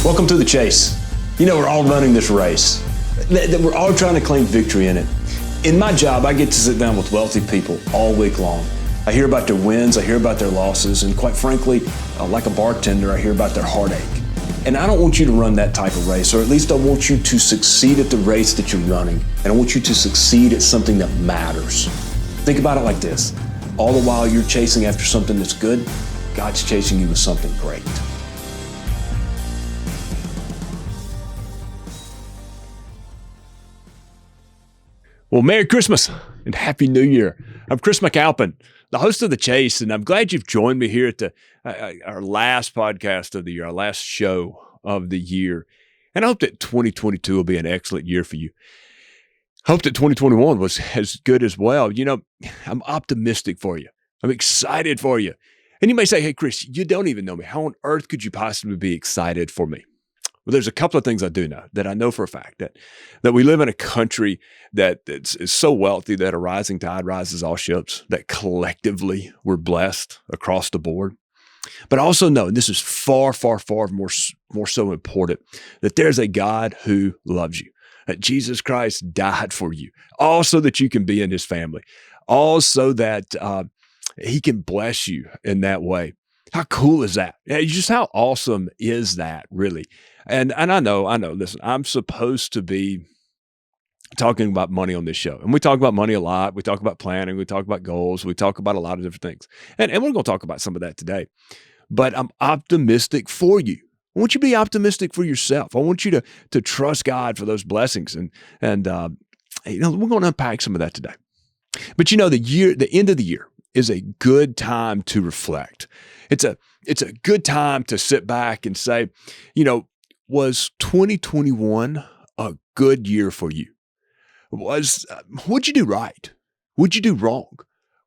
Welcome to the chase. You know, we're all running this race. We're all trying to claim victory in it. In my job, I get to sit down with wealthy people all week long. I hear about their wins, I hear about their losses, and quite frankly, like a bartender, I hear about their heartache. And I don't want you to run that type of race, or at least I want you to succeed at the race that you're running, and I want you to succeed at something that matters. Think about it like this. All the while you're chasing after something that's good, God's chasing you with something great. Well, Merry Christmas and Happy New Year. I'm Chris McAlpin, the host of The Chase, and I'm glad you've joined me here at our last podcast of the year, our last show of the year. And I hope that 2022 will be an excellent year for you. I hope that 2021 was as good as well. You know, I'm optimistic for you. I'm excited for you. And you may say, hey, Chris, you don't even know me. How on earth could you possibly be excited for me? Well, there's a couple of things I do know that I know for a fact that we live in a country that is so wealthy that a rising tide rises all ships, that collectively we're blessed across the board. But I also know, and this is far, far, far more so important, that there's a God who loves you, that Jesus Christ died for you, all so that you can be in his family, all so that he can bless you in that way. How cool is that? Just how awesome is that, really? And I know, listen, I'm supposed to be talking about money on this show. And we talk about money a lot. We talk about planning. We talk about goals. We talk about a lot of different things. And we're going to talk about some of that today. But I'm optimistic for you. I want you to be optimistic for yourself. I want you to trust God for those blessings. And we're going to unpack some of that today. But you know, the end of the year is a good time to reflect. It's a good time to sit back and say, you know, was 2021 a good year for you? What'd you do right? What'd you do wrong?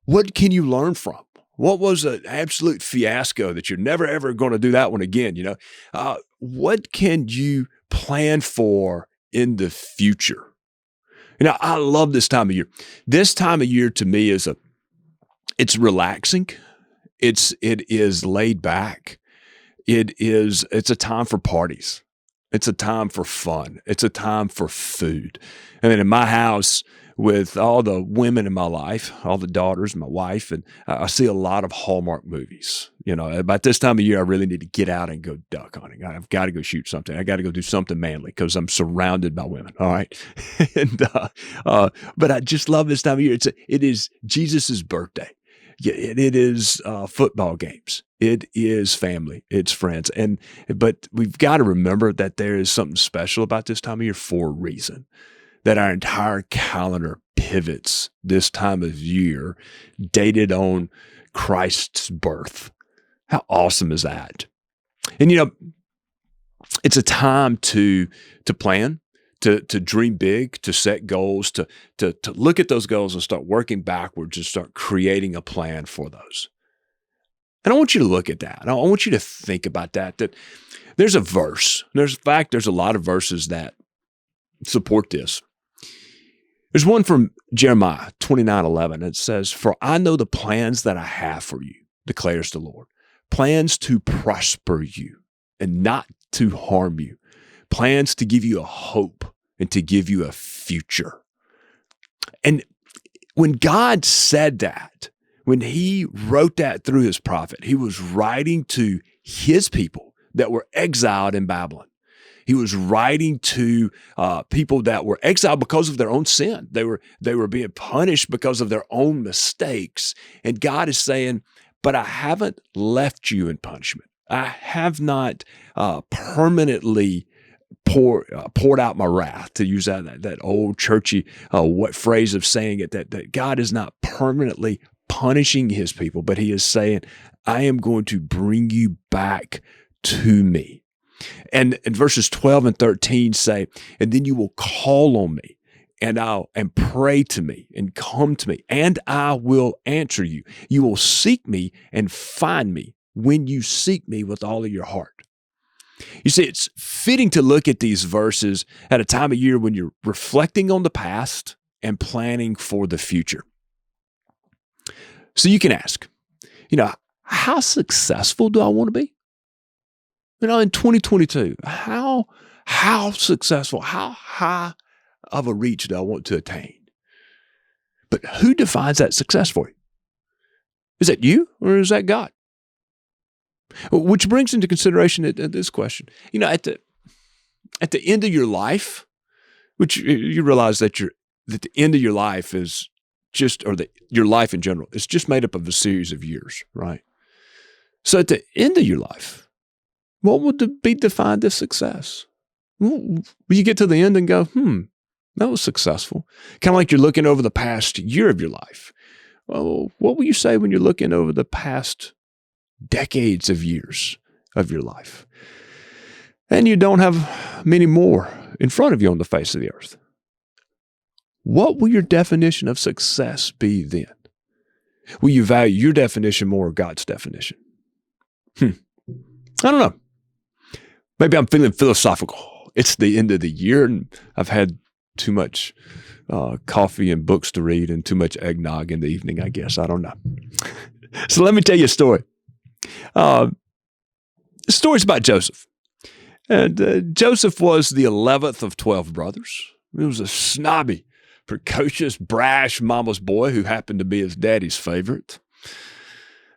What can you learn from? What was an absolute fiasco that you're never, ever going to do that one again? You know, what can you plan for in the future? You know, I love this time of year. This time of year to me it's relaxing. It is laid back. It's a time for parties. It's a time for fun. It's a time for food. I mean, in my house, with all the women in my life, all the daughters, my wife, and I see a lot of Hallmark movies. You know, about this time of year, I really need to get out and go duck hunting. I've got to go shoot something. I got to go do something manly because I'm surrounded by women. All right. But I just love this time of year. It is Jesus's birthday. Yeah, it is football games. It is family. It's friends. But we've got to remember that there is something special about this time of year for a reason, that our entire calendar pivots this time of year dated on Christ's birth. How awesome is that? And, you know, it's a time to plan, to dream big, to set goals, to look at those goals and start working backwards and start creating a plan for those. And I want you to look at that. I want you to think about that there's a verse. There's a lot of verses that support this. There's one from Jeremiah 29:11. It says, "For I know the plans that I have for you, declares the Lord, plans to prosper you and not to harm you, plans to give you a hope and to give you a future." And when God said that, when he wrote that through his prophet, he was writing to his people that were exiled in Babylon. He was writing to people that were exiled because of their own sin. They were being punished because of their own mistakes. And God is saying, but I haven't left you in punishment. I have not permanently poured out my wrath, to use that old churchy phrase of saying it, that God is not permanently punishing his people, but he is saying, I am going to bring you back to me. And verses 12 and 13 say, and then you will call on me and pray to me and come to me, and I will answer you. You will seek me and find me when you seek me with all of your heart. You see, it's fitting to look at these verses at a time of year when you're reflecting on the past and planning for the future. So you can ask, how successful do I want to be? in 2022, how successful, how high of a reach do I want to attain? But who defines that success for you? Is that you or is that God? Which brings into consideration this question. At the end of your life, which you realize that the end of your life is just, or your life in general, is just made up of a series of years, right? So at the end of your life, what would be defined as success? Will you get to the end and go, that was successful? Kind of like you're looking over the past year of your life. Well, what will you say when you're looking over the past decades of years of your life? And you don't have many more in front of you on the face of the earth. What will your definition of success be then? Will you value your definition more or God's definition? I don't know. Maybe I'm feeling philosophical. It's the end of the year and I've had too much coffee and books to read and too much eggnog in the evening, I guess. I don't know. So let me tell you a story. The story's about Joseph. And Joseph was the 11th of 12 brothers. He was a snobby, precocious, brash mama's boy who happened to be his daddy's favorite.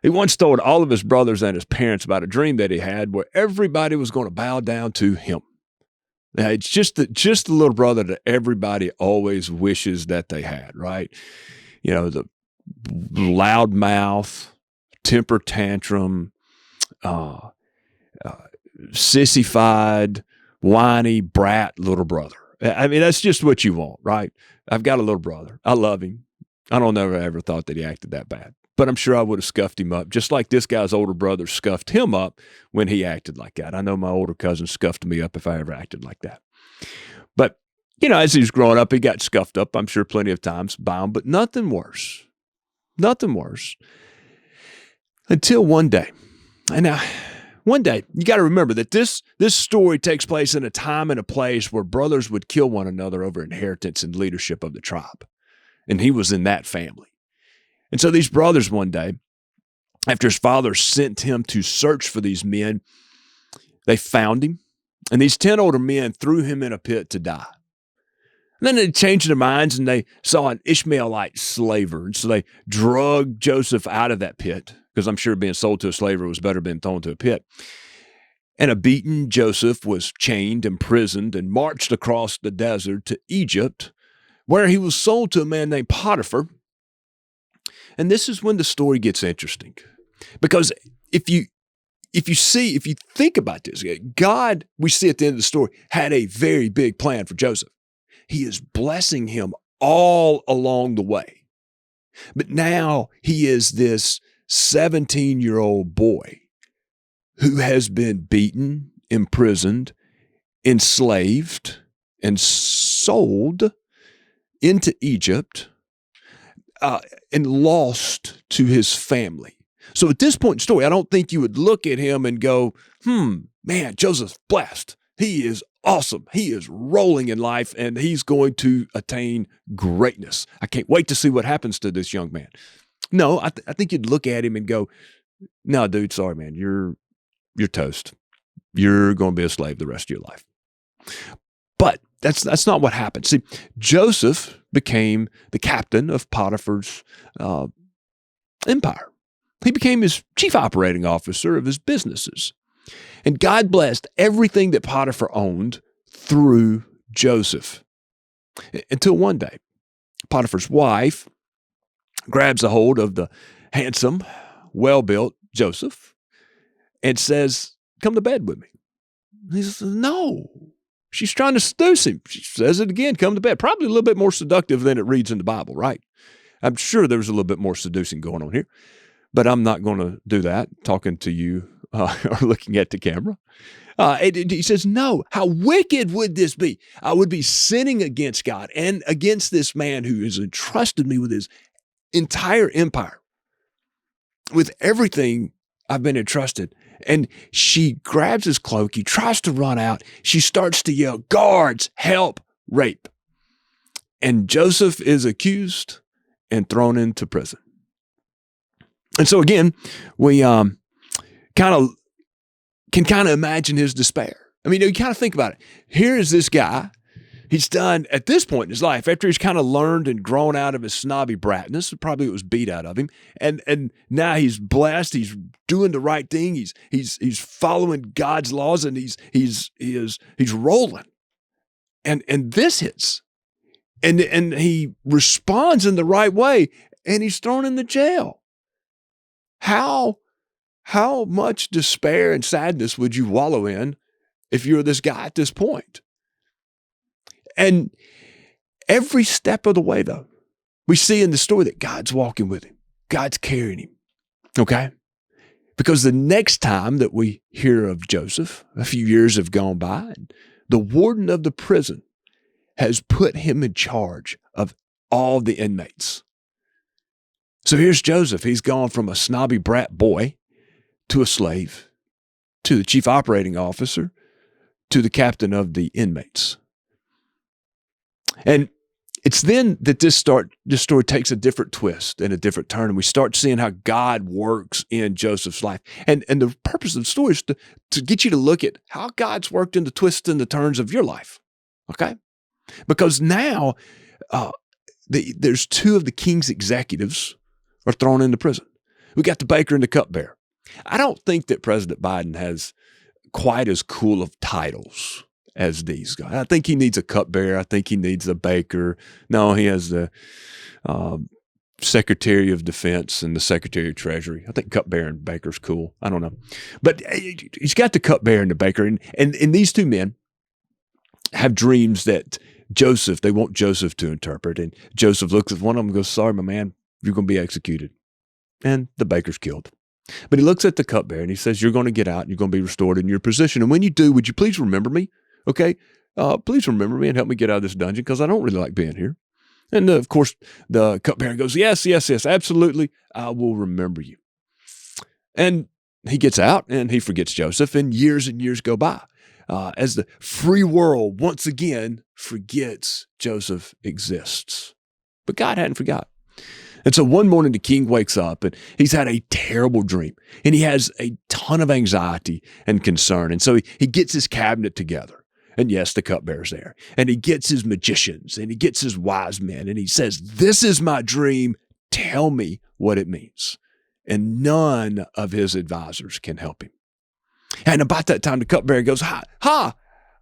He once told all of his brothers and his parents about a dream that he had where everybody was going to bow down to him. Now, it's just the little brother that everybody always wishes that they had, right? The loud mouth, temper tantrum, sissified, whiny, brat little brother. I mean, that's just what you want, right? I've got a little brother. I love him. I don't ever thought that he acted that bad. But I'm sure I would have scuffed him up, just like this guy's older brother scuffed him up when he acted like that. I know my older cousin scuffed me up if I ever acted like that. But, as he was growing up, he got scuffed up, I'm sure, plenty of times by him, but nothing worse. Nothing worse. Until one day. And now, one day, you got to remember that this story takes place in a time and a place where brothers would kill one another over inheritance and leadership of the tribe. And he was in that family. And so these brothers one day, after his father sent him to search for these men, they found him. And these 10 older men threw him in a pit to die. And then they changed their minds and they saw an Ishmaelite slaver. And so they drugged Joseph out of that pit, because I'm sure being sold to a slaver was better than thrown to a pit. And a beaten Joseph was chained, imprisoned, and marched across the desert to Egypt, where he was sold to a man named Potiphar. And this is when the story gets interesting, because if you think about this, God, we see at the end of the story, had a very big plan for Joseph. He is blessing him all along the way. But now he is this 17-year-old boy who has been beaten, imprisoned, enslaved, and sold into Egypt, and lost to his family. So at this point in the story, I don't think you would look at him and go, man, Joseph's blessed. He is awesome. He is rolling in life and he's going to attain greatness. I can't wait to see what happens to this young man. No, I think you'd look at him and go, no, dude, sorry, man, you're toast. You're going to be a slave the rest of your life. But that's not what happened. See, Joseph became the captain of Potiphar's empire. He became his chief operating officer of his businesses. And God blessed everything that Potiphar owned through Joseph. Until one day, Potiphar's wife grabs a hold of the handsome, well-built Joseph and says, come to bed with me. He says, no. She's trying to seduce him. She says it again, come to bed. Probably a little bit more seductive than it reads in the Bible, right? I'm sure there was a little bit more seducing going on here, but I'm not going to do that, talking to you or looking at the camera. He says, no, how wicked would this be? I would be sinning against God and against this man who has entrusted me with his entire empire, with everything I've been entrusted. And she grabs his cloak. He tries to run out. She starts to yell, guards, help, rape. And Joseph is accused and thrown into prison. And so again, we kind of can kind of imagine his despair. I mean, you kind of think about it. Here is this guy. He's done, at this point in his life, after he's kind of learned and grown out of his snobby bratness, probably it was beat out of him, and now he's blessed. He's doing the right thing. He's following God's laws, and he's rolling. And this hits, and he responds in the right way, and he's thrown into jail. How much despair and sadness would you wallow in if you're this guy at this point? And every step of the way, though, we see in the story that God's walking with him. God's carrying him, okay? Because the next time that we hear of Joseph, a few years have gone by, and the warden of the prison has put him in charge of all the inmates. So here's Joseph. He's gone from a snobby brat boy to a slave, to the chief operating officer, to the captain of the inmates. And it's then that this story takes a different twist and a different turn, and we start seeing how God works in Joseph's life. And the purpose of the story is to get you to look at how God's worked in the twists and the turns of your life, okay? Because now there's two of the king's executives are thrown into prison. We got the baker and the cupbearer. I don't think that President Biden has quite as cool of titles as these guys. I think he needs a cupbearer. I think he needs a baker. No, he has the Secretary of Defense and the Secretary of Treasury. I think cupbearer and baker's cool. I don't know. But he's got the cupbearer and the baker. And these two men have dreams that they want Joseph to interpret. And Joseph looks at one of them and goes, sorry, my man, you're going to be executed. And the baker's killed. But he looks at the cupbearer and he says, you're going to get out and you're going to be restored in your position. And when you do, would you please remember me? Okay, please remember me and help me get out of this dungeon because I don't really like being here. And of course, the cupbearer goes, yes, absolutely. I will remember you. And he gets out and he forgets Joseph, and years go by as the free world once again forgets Joseph exists. But God hadn't forgotten. And so one morning the king wakes up and he's had a terrible dream and he has a ton of anxiety and concern. And so he gets his cabinet together. And yes, the cupbearer's there. And he gets his magicians and he gets his wise men and he says, this is my dream. Tell me what it means. And none of his advisors can help him. And about that time, the cupbearer goes, ha.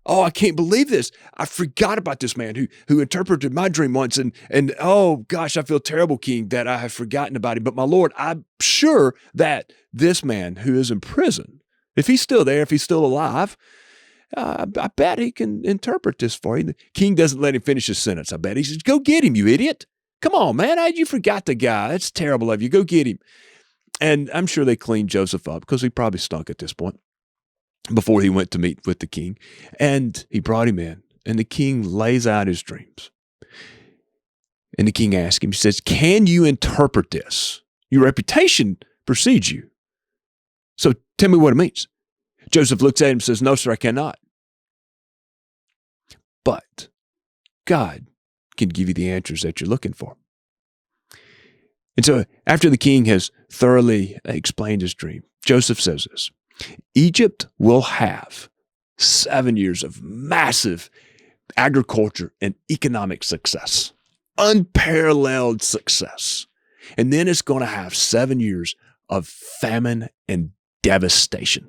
Oh, I can't believe this. I forgot about this man who interpreted my dream once. And oh gosh, I feel terrible, King, that I have forgotten about him. But my Lord, I'm sure that this man who is in prison, if he's still there, if he's still alive, I bet he can interpret this for you. The king doesn't let him finish his sentence. I bet he says, go get him, you idiot. Come on, man. You forgot the guy. That's terrible of you. Go get him. And I'm sure they cleaned Joseph up because he probably stunk at this point before he went to meet with the king. And he brought him in, and the king lays out his dreams. And the king asks him, he says, can you interpret this? Your reputation precedes you. So tell me what it means. Joseph looks at him and says, no, sir, I cannot. But God can give you the answers that you're looking for. And so after the king has thoroughly explained his dream, Joseph says this, Egypt will have 7 years of massive agriculture and economic success, unparalleled success. And then it's going to have 7 years of famine and devastation.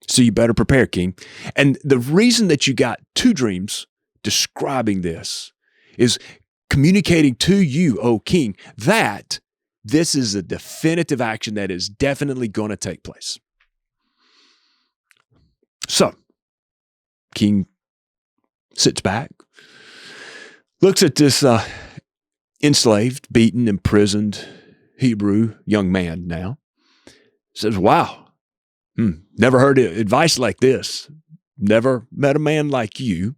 So you better prepare, king. And the reason that you got two dreams describing this is communicating to you, O king, that this is a definitive action that is definitely going to take place. So, king sits back, looks at this enslaved, beaten, imprisoned Hebrew young man now, says, wow, never heard advice like this. Never met a man like you.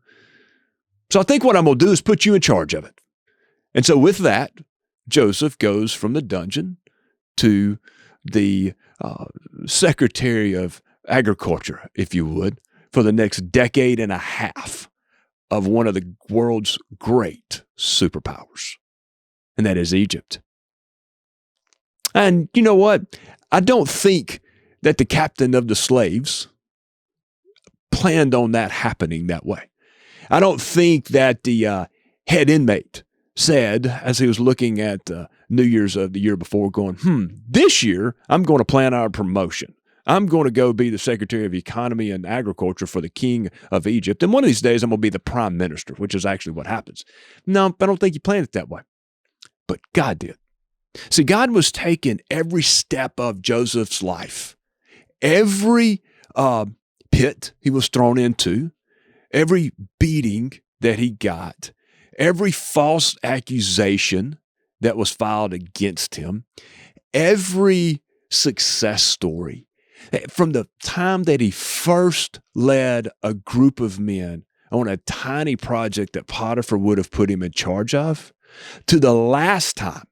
So I think what I'm going to do is put you in charge of it. And so with that, Joseph goes from the dungeon to the Secretary of Agriculture, if you would, for the next decade and a half of one of the world's great superpowers, and that is Egypt. And you know what? I don't think that the captain of the slaves planned on that happening that way. I don't think that the head inmate said, as he was looking at New Year's of the year before, going, this year I'm going to plan our promotion. I'm going to go be the Secretary of Economy and Agriculture for the King of Egypt. And one of these days I'm going to be the Prime Minister, which is actually what happens. No, I don't think he planned it that way. But God did. See, God was taking every step of Joseph's life, every pit he was thrown into, every beating that he got, every false accusation that was filed against him, every success story. From the time that he first led a group of men on a tiny project that Potiphar would have put him in charge of, to the last time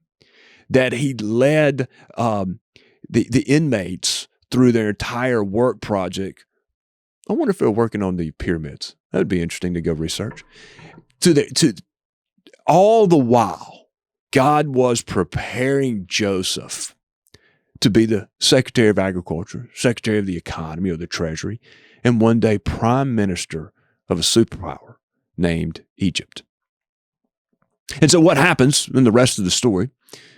that he led the inmates through their entire work project. I wonder if they're working on the pyramids. That'd be interesting to go research. To all the while, God was preparing Joseph to be the Secretary of Agriculture, Secretary of the Economy or the Treasury, and one day Prime Minister of a superpower named Egypt. And so what happens in the rest of the story?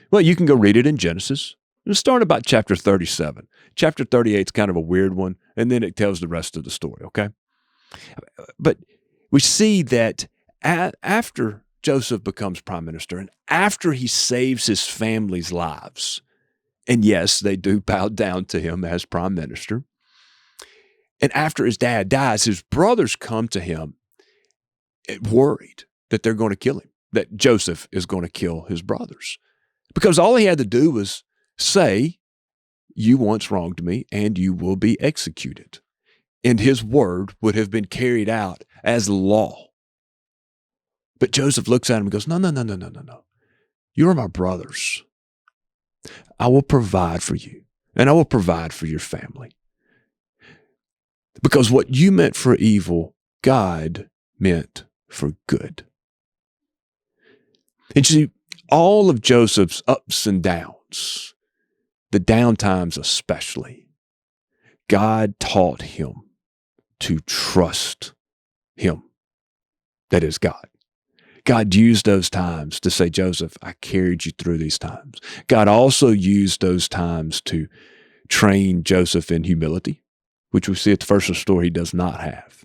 Well, you can go read it in Genesis. It'll start about chapter 37. Chapter 38 is kind of a weird one, and then it tells the rest of the story, okay? But we see that after Joseph becomes prime minister and after he saves his family's lives, and yes, they do bow down to him as prime minister, and after his dad dies, his brothers come to him worried that they're going to kill him, that Joseph is going to kill his brothers. Because all he had to do was say, you once wronged me and you will be executed. And his word would have been carried out as law. But Joseph looks at him and goes, no. You're my brothers. I will provide for you and I will provide for your family. Because what you meant for evil, God meant for good. And you see, all of Joseph's ups and downs, the down times especially, God taught him to trust him. That is God. God used those times to say, Joseph, I carried you through these times. God also used those times to train Joseph in humility, which we see at the first of the story he does not have,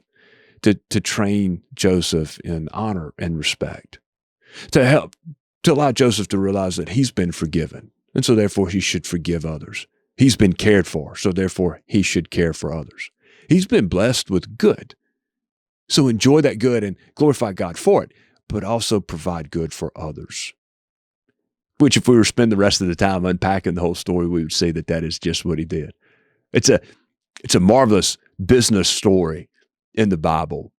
to train Joseph in honor and respect, to allow Joseph to realize that he's been forgiven, and so therefore he should forgive others. He's been cared for, so therefore he should care for others. He's been blessed with good, so enjoy that good and glorify God for it, but also provide good for others. Which if we were to spend the rest of the time unpacking the whole story, we would see that that is just what he did. It's a marvelous business story in the Bible.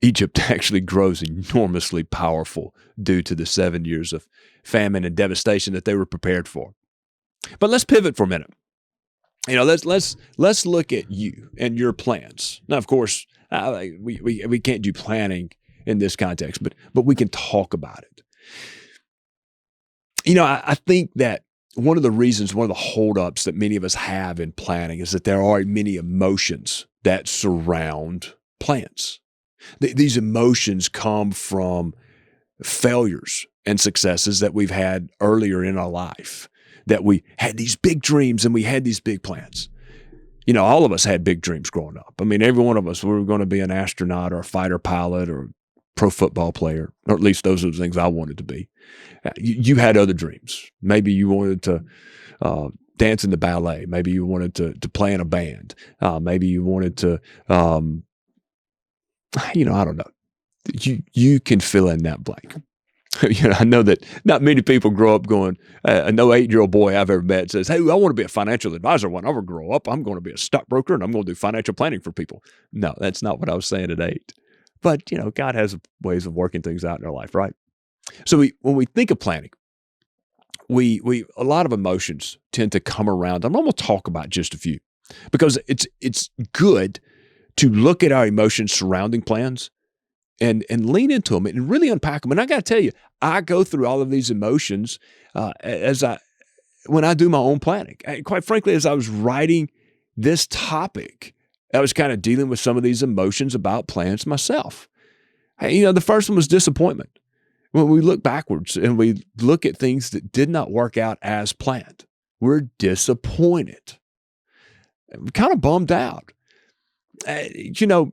Egypt actually grows enormously powerful due to the 7 years of famine and devastation that they were prepared for. But let's pivot for a minute. Let's look at you and your plans. Now, of course, we can't do planning in this context, but we can talk about it. I think that one of the holdups that many of us have in planning is that there are many emotions that surround plans. These emotions come from failures and successes that we've had earlier in our life, that we had these big dreams and we had these big plans. All of us had big dreams growing up. I mean, every one of us, we were going to be an astronaut or a fighter pilot or a pro football player, or at least those are the things I wanted to be. You had other dreams. Maybe you wanted to dance in the ballet. Maybe you wanted to play in a band. Maybe you wanted to, I don't know. You can fill in that blank. I know that not many people grow up going, no 8-year-old boy I've ever met says, hey, I want to be a financial advisor when I ever grow up. I'm going to be a stockbroker and I'm going to do financial planning for people. No, that's not what I was saying at 8. But, God has ways of working things out in our life, right? So when we think of planning, we a lot of emotions tend to come around. I'm going to talk about just a few because it's good to look at our emotions surrounding plans and lean into them and really unpack them. And I got to tell you, I go through all of these emotions when I do my own planning. Quite frankly, as I was writing this topic, I was kind of dealing with some of these emotions about plans myself. The first one was disappointment. When we look backwards and we look at things that did not work out as planned, we're disappointed. I'm kind of bummed out. When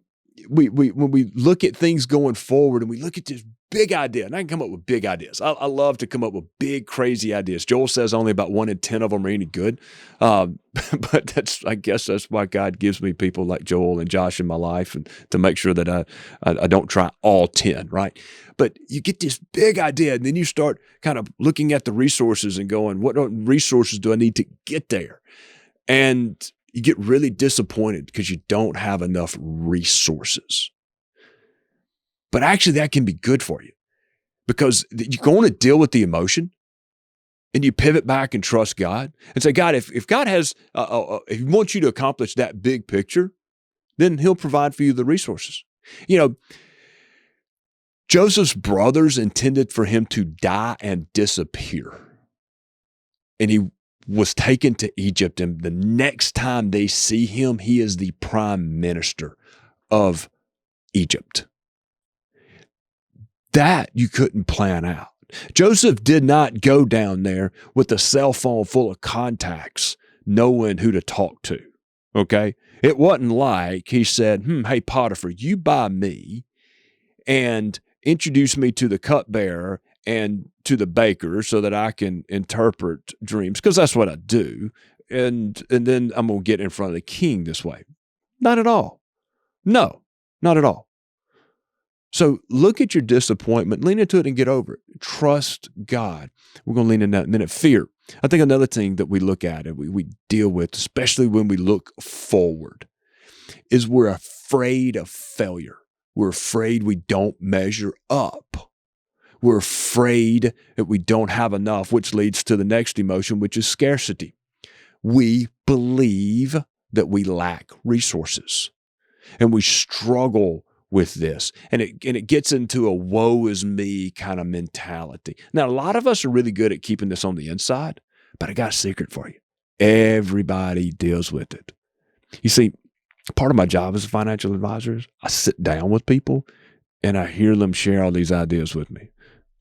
we look at things going forward and we look at this big idea, and I can come up with big ideas. I love to come up with big, crazy ideas. Joel says only about 1 in 10 of them are any good. But I guess that's why God gives me people like Joel and Josh in my life, and to make sure that I don't try all 10, right? But you get this big idea, and then you start kind of looking at the resources and going, what resources do I need to get there? And you get really disappointed because you don't have enough resources. But actually, that can be good for you, because you're going to deal with the emotion and you pivot back and trust God and say, God, if God has, if He wants you to accomplish that big picture, then He'll provide for you the resources. Joseph's brothers intended for him to die and disappear. And he was taken to Egypt. And the next time they see him, he is the prime minister of Egypt. That you couldn't plan out. Joseph did not go down there with a cell phone full of contacts, knowing who to talk to. Okay? It wasn't like he said, hey, Potiphar, you buy me and introduce me to the cupbearer and to the baker so that I can interpret dreams, because that's what I do. And then I'm going to get in front of the king this way. Not at all. No, not at all. So look at your disappointment, lean into it and get over it. Trust God. We're going to lean in that in a minute. Fear. I think another thing that we look at and we deal with, especially when we look forward, is we're afraid of failure. We're afraid we don't measure up. We're afraid that we don't have enough, which leads to the next emotion, which is scarcity. We believe that we lack resources, and we struggle with this. And it gets into a woe is me kind of mentality. Now, a lot of us are really good at keeping this on the inside, but I got a secret for you. Everybody deals with it. You see, part of my job as a financial advisor is I sit down with people and I hear them share all these ideas with me.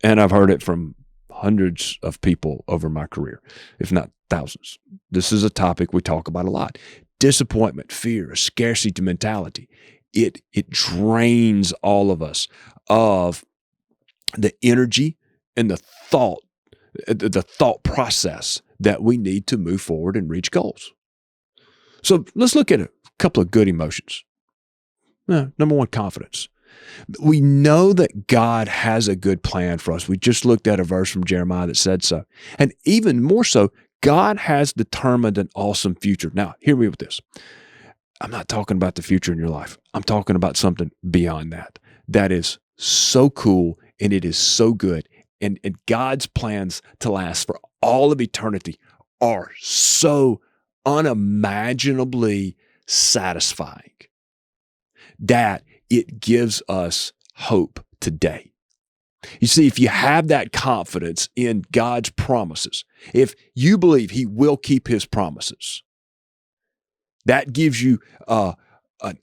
And I've heard it from hundreds of people over my career, if not thousands. This is a topic we talk about a lot. Disappointment, fear, a scarcity mentality. It drains all of us of the energy and the thought process that we need to move forward and reach goals. So let's look at a couple of good emotions. Number one, confidence. We know that God has a good plan for us. We just looked at a verse from Jeremiah that said so. And even more so, God has determined an awesome future. Now, hear me with this. I'm not talking about the future in your life. I'm talking about something beyond that. That is so cool, and it is so good. And God's plans to last for all of eternity are so unimaginably satisfying that it gives us hope today. You see, if you have that confidence in God's promises, if you believe He will keep His promises, that gives you an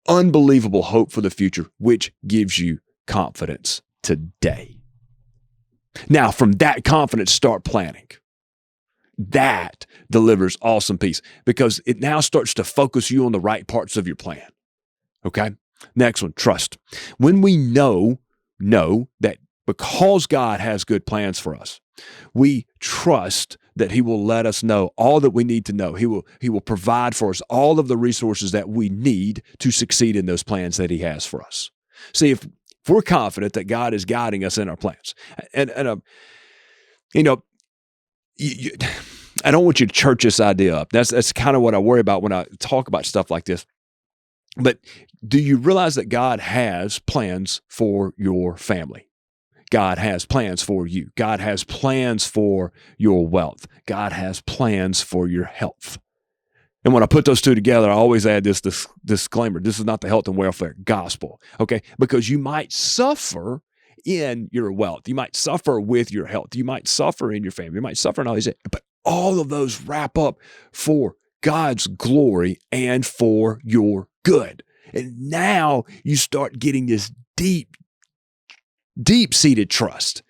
unbelievable hope for the future, which gives you confidence today. Now, from that confidence, start planning. That delivers awesome peace, because it now starts to focus you on the right parts of your plan. Okay? Next one, trust. When we know that because God has good plans for us, we trust that He will let us know all that we need to know. He will provide for us all of the resources that we need to succeed in those plans that He has for us. See, if we're confident that God is guiding us in our plans, and I don't want you to church this idea up. That's kind of what I worry about when I talk about stuff like this. But do you realize that God has plans for your family? God has plans for you. God has plans for your wealth. God has plans for your health. And when I put those two together, I always add this disclaimer. This is not the health and welfare gospel, okay? Because you might suffer in your wealth. You might suffer with your health. You might suffer in your family. You might suffer in all these, but all of those wrap up for God's glory and for your good. And now you start getting this deep, deep-seated trust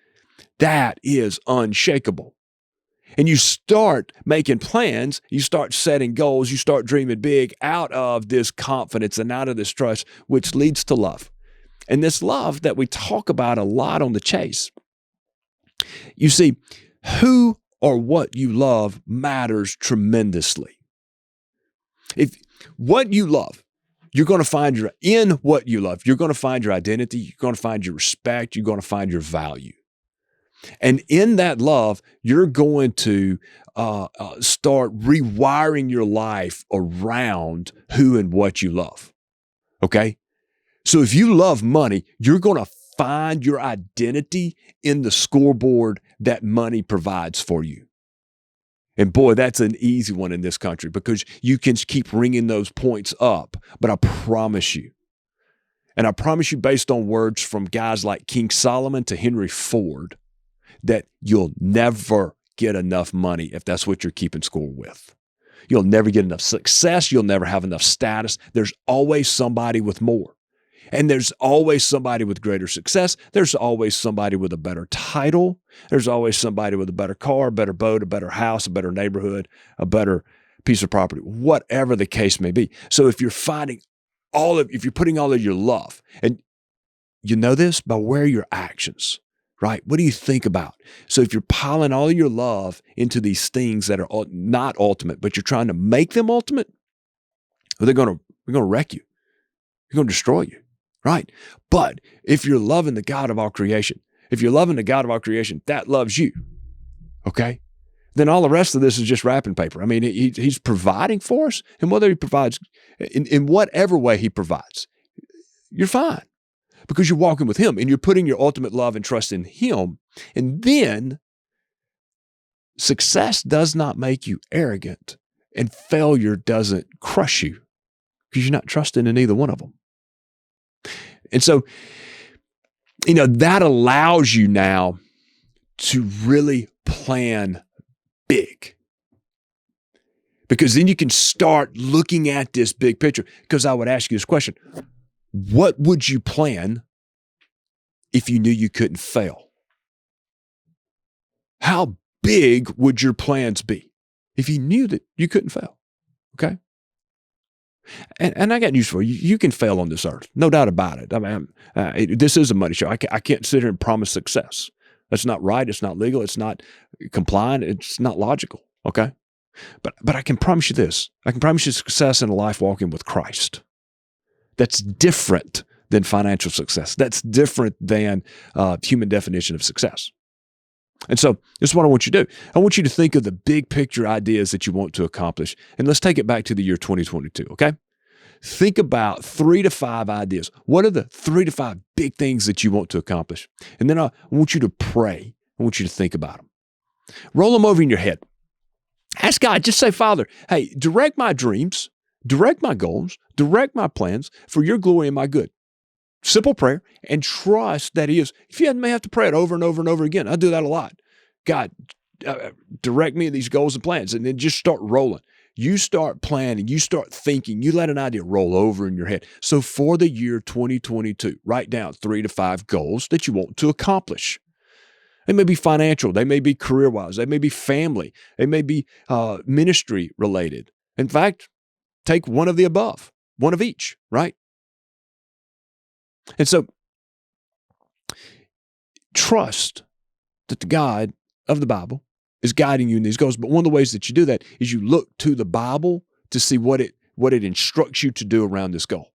that is unshakable. And you start making plans, you start setting goals, you start dreaming big out of this confidence and out of this trust, which leads to love. And this love that we talk about a lot on The Chase. You see, who or what you love matters tremendously. If what you love, you're going to find in what you love, you're going to find your identity, you're going to find your respect, you're going to find your value. And in that love, you're going to start rewiring your life around who and what you love. Okay? So if you love money, you're going to find your identity in the scoreboard that money provides for you. And boy, that's an easy one in this country because you can keep ringing those points up. But I promise you, and I promise you based on words from guys like King Solomon to Henry Ford, that you'll never get enough money if that's what you're keeping score with. You'll never get enough success. You'll never have enough status. There's always somebody with more. And there's always somebody with greater success. There's always somebody with a better title. There's always somebody with a better car, a better boat, a better house, a better neighborhood, a better piece of property, whatever the case may be. So if you're finding if you're putting all of your love, and you know this by where are your actions, right? What do you think about? So if you're piling all of your love into these things that are not ultimate, but you're trying to make them ultimate, well, they're going to wreck you. They're going to destroy you. Right? But if you're loving the God of all creation, that loves you, okay? Then all the rest of this is just wrapping paper. I mean, he's providing for us, and whether he provides, in whatever way he provides, you're fine because you're walking with him and you're putting your ultimate love and trust in him. And then success does not make you arrogant and failure doesn't crush you because you're not trusting in either one of them. And so, that allows you now to really plan big. Because then you can start looking at this big picture. Because I would ask you this question: what would you plan if you knew you couldn't fail? How big would your plans be if you knew that you couldn't fail? Okay? And I got news for you. You can fail on this earth. No doubt about it. I mean, this is a money show. I can't sit here and promise success. That's not right. It's not legal. It's not compliant. It's not logical. Okay? But I can promise you this. I can promise you success in a life walking with Christ. That's different than financial success. That's different than human definition of success. And so this is what I want you to do. I want you to think of the big picture ideas that you want to accomplish. And let's take it back to the year 2022, okay? Think about 3 to 5 ideas. What are the 3 to 5 big things that you want to accomplish? And then I want you to pray. I want you to think about them. Roll them over in your head. Ask God, just say, Father, hey, direct my dreams, direct my goals, direct my plans for your glory and my good. Simple prayer, and trust that he is. If you may have to pray it over and over and over again, I do that a lot. God, direct me in these goals and plans, and then just start rolling. You start planning, you start thinking, you let an idea roll over in your head. So for the year 2022, write down 3 to 5 goals that you want to accomplish. They may be financial, they may be career-wise, they may be family, they may be ministry related. In fact, take one of the above, one of each, right? And so, trust that the God of the Bible is guiding you in these goals. But one of the ways that you do that is you look to the Bible to see what it instructs you to do around this goal.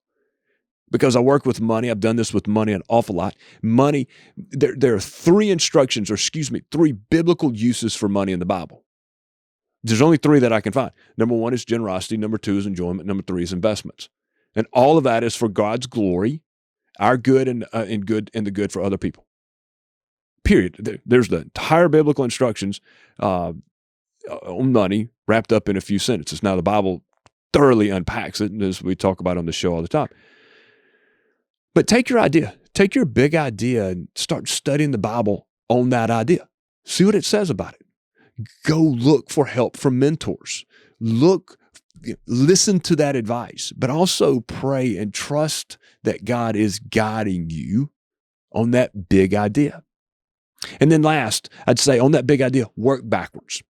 Because I work with money, I've done this with money an awful lot. Money, there are 3 biblical uses for money in the Bible. There's only 3 that I can find. Number 1 is generosity. Number 2 is enjoyment. Number 3 is investments. And all of that is for God's glory, our good and the good for other people. Period. There's the entire biblical instructions on money wrapped up in a few sentences. Now, the Bible thoroughly unpacks it, as we talk about on the show all the time. But take your idea, take your big idea and start studying the Bible on that idea. See what it says about it. Go look for help from mentors. Listen to that advice, but also pray and trust that God is guiding you on that big idea. And then last, I'd say on that big idea, work backwards.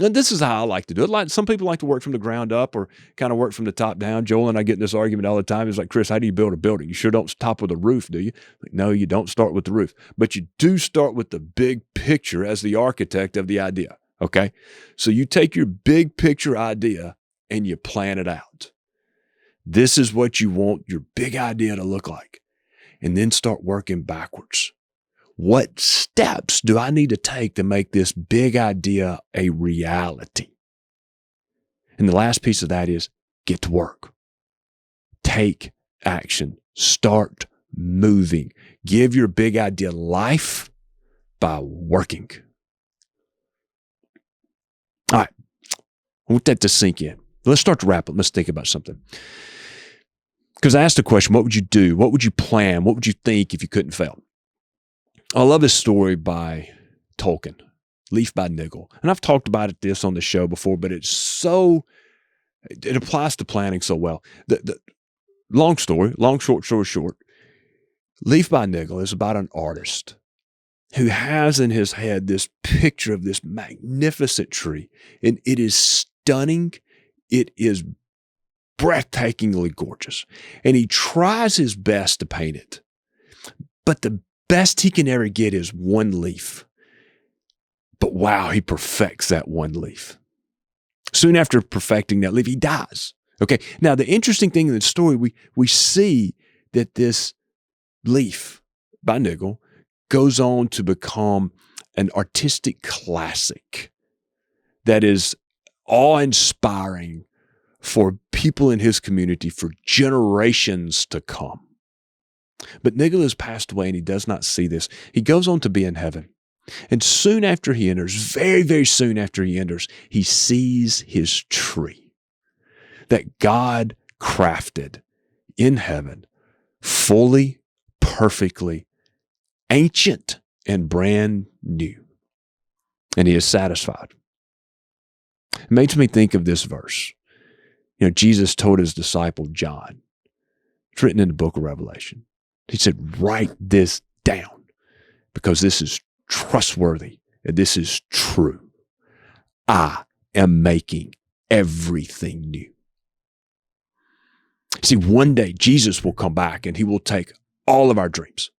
And this is how I like to do it. Some people like to work from the ground up or kind of work from the top down. Joel and I get in this argument all the time. It's like, Chris, how do you build a building? You sure don't stop with a roof, do you? Like, no, you don't start with the roof. But you do start with the big picture as the architect of the idea, okay? So you take your big picture idea and you plan it out. This is what you want your big idea to look like. And then start working backwards. What steps do I need to take to make this big idea a reality? And the last piece of that is get to work. Take action. Start moving. Give your big idea life by working. All right. I want that to sink in. Let's start to wrap up. Let's think about something. Because I asked the question, what would you do? What would you plan? What would you think if you couldn't fail? I love this story by Tolkien, Leaf by Niggle. And I've talked about this on the show before, but it applies to planning so well. The long short story short, Leaf by Niggle is about an artist who has in his head this picture of this magnificent tree. And it is stunning. It is breathtakingly gorgeous. And he tries his best to paint it. But the best he can ever get is one leaf. But wow, he perfects that one leaf. Soon after perfecting that leaf, he dies. Okay. Now, the interesting thing in the story, we see that this leaf by Niggle goes on to become an artistic classic that is awe-inspiring for people in his community for generations to come. But Niggle has passed away and he does not see this. He goes on to be in heaven. And soon after he enters, very, very soon after he enters, he sees his tree that God crafted in heaven, fully, perfectly, ancient, and brand new. And he is satisfied. It makes me think of this verse. Jesus told his disciple John, it's written in the book of Revelation. He said, write this down because this is trustworthy and this is true. I am making everything new. See, one day Jesus will come back and he will take all of our dreams.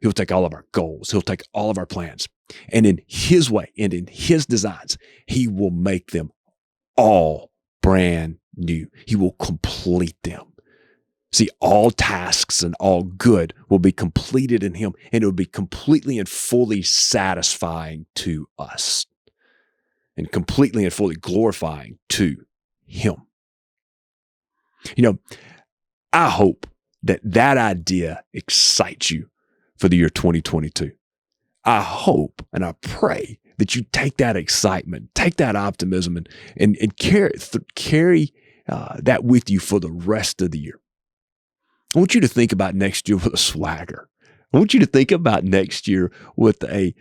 He'll take all of our goals. He'll take all of our plans. And in his way and in his designs, he will make them all brand new. He will complete them. See, all tasks and all good will be completed in him, and it will be completely and fully satisfying to us and completely and fully glorifying to him. I hope that idea excites you for the year 2022. I hope and I pray that you take that excitement, take that optimism, and carry that with you for the rest of the year. I want you to think about next year with a swagger. I want you to think about next year with an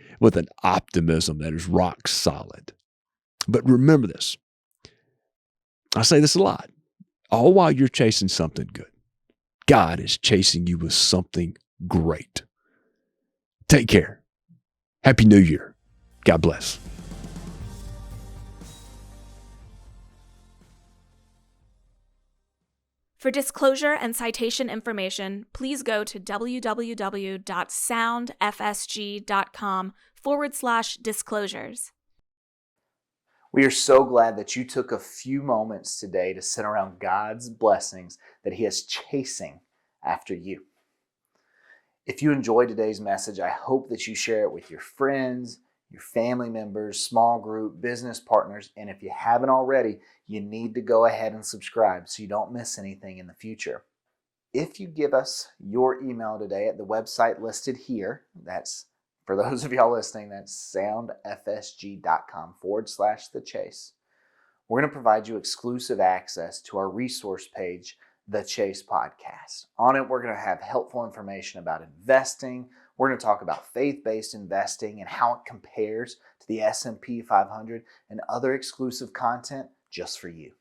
optimism that is rock solid. But remember this. I say this a lot. All while you're chasing something good, God is chasing you with something great. Take care. Happy New Year. God bless. For disclosure and citation information, please go to www.soundfsg.com/disclosures. We are so glad that you took a few moments today to sit around God's blessings that He is chasing after you. If you enjoyed today's message, I hope that you share it with your friends, your family members, small group, business partners, and if you haven't already, you need to go ahead and subscribe so you don't miss anything in the future. If you give us your email today at the website listed here, that's for those of y'all listening, that's soundfsg.com/The Chase. We're going to provide you exclusive access to our resource page, The Chase Podcast. On it, we're going to have helpful information about investing. We're going to talk about faith-based investing and how it compares to the S&P 500 and other exclusive content just for you.